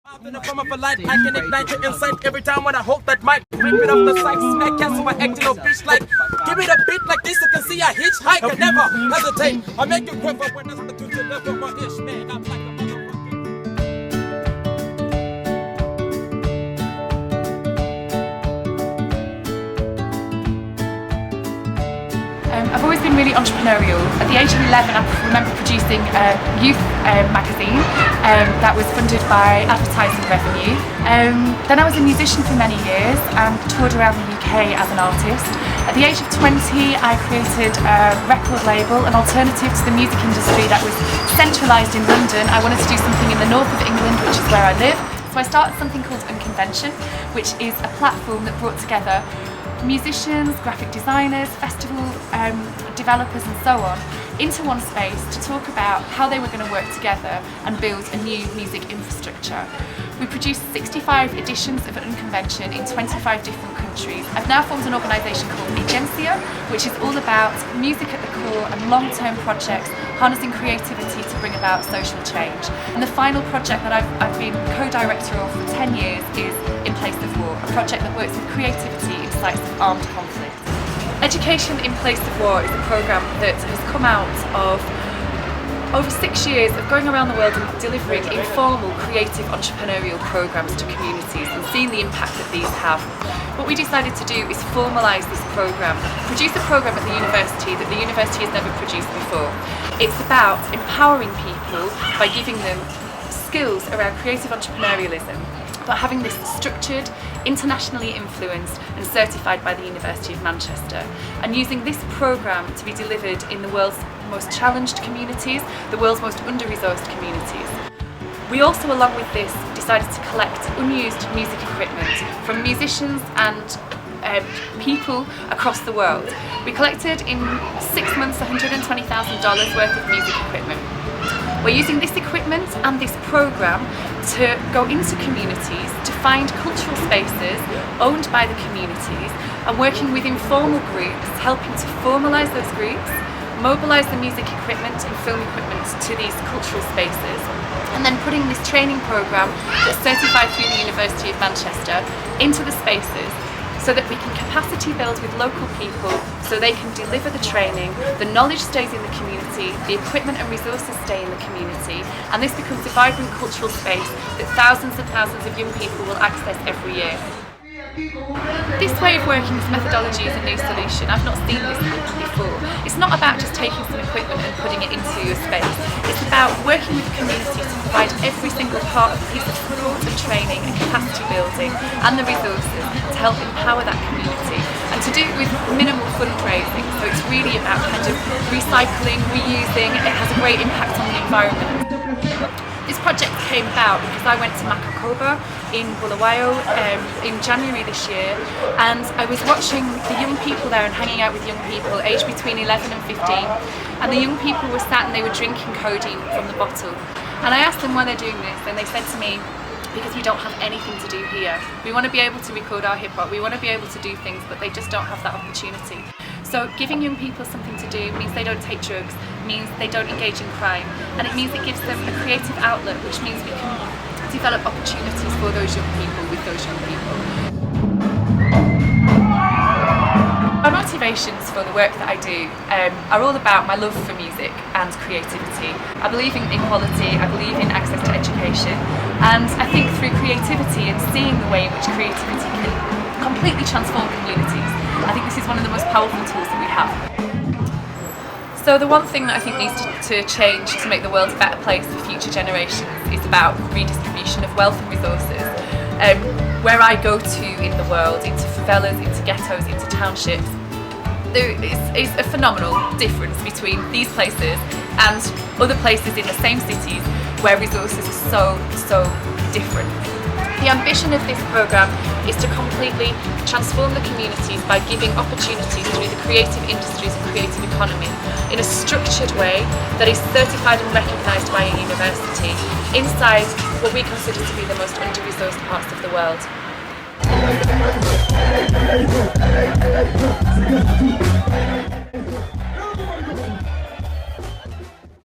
In the form of a light, I can ignite your insight every time when I hold that mic. Rip it off the side, smack cast my acting on bitch like. Give it a beat like this, you can see I hitchhike. I never hesitate. I make it quiver when it's the to level my ish man. I'm like a I've always been really entrepreneurial. At the age of 11, I remember producing a youth magazine that was funded by advertising revenue. Then I was a musician for many years and toured around the UK as an artist. At the age of 20, I created a record label, an alternative to the music industry that was centralised in London. I wanted to do something in the north of England, which is where I live. So I started something called Unconvention, which is a platform that brought together musicians, graphic designers, festival developers and so on into one space to talk about how they were going to work together and build a new music infrastructure. We produced 65 editions of Unconvention in 25 different countries. I've now formed an organisation called Agencia, which is all about music at the core and long-term projects, harnessing creativity to bring about social change. And the final project that I've been co-director of for 10 years is In Place of War, a project that works with creativity in sites of armed conflict. Education in Place of War is a programme that has come out of over 6 years of going around the world and delivering informal, creative, entrepreneurial programmes to communities and seeing the impact that these have. What we decided to do is formalise this programme, produce a programme at the university that the university has never produced before. It's about empowering people by giving them skills around creative entrepreneurialism, but having this structured, internationally influenced and certified by the University of Manchester, and using this programme to be delivered in the world's most challenged communities, the world's most under-resourced communities. We also, along with this, decided to collect unused music equipment from musicians and people across the world. We collected in 6 months $120,000 worth of music equipment. We're using this equipment and this programme to go into communities to find cultural spaces owned by the communities and working with informal groups, helping to formalise those groups, mobilise the music equipment and film equipment to these cultural spaces, and then putting this training programme that's certified through the University of Manchester into the spaces so that we can capacity build with local people so they can deliver the training, the knowledge stays in the community, the equipment and resources stay in the community, and this becomes a vibrant cultural space that thousands and thousands of young people will access every year. This way of working, this methodology is a new solution. I've not seen this happen before. It's not about just taking some equipment and putting it into a space. It's about working with the community to provide every single part of a piece of support and training and capacity building and the resources to help empower that community, and to do it with minimal fundraising. So it's really about kind of recycling, reusing. It has a great impact on the environment. This project came about because I went to Makakoba in Bulawayo in January this year, and I was watching the young people there and hanging out with young people aged between 11 and 15, and the young people were sat and they were drinking codeine from the bottle, and I asked them why they're doing this, and they said to me, because we don't have anything to do here. We want to be able to record our hip hop, we want to be able to do things, but they just don't have that opportunity. So giving young people something to do means they don't take drugs, means they don't engage in crime, and it means it gives them a creative outlet, which means we can develop opportunities for those young people with those young people. My motivations for the work that I do are all about my love for music and creativity. I believe in equality, I believe in access to education, and I think through creativity and seeing the way in which creativity can completely transform communities, I think this is one of the most powerful tools that we have. So the one thing that I think needs to change to make the world a better place for future generations is about redistribution of wealth and resources. Where I go to in the world, into favelas, into ghettos, into townships, there is a phenomenal difference between these places and other places in the same cities where resources are so different. The ambition of this programme is to completely transform the communities by giving opportunities through the creative industries and creative economy in a structured way that is certified and recognised by a university inside what we consider to be the most under-resourced parts of the world.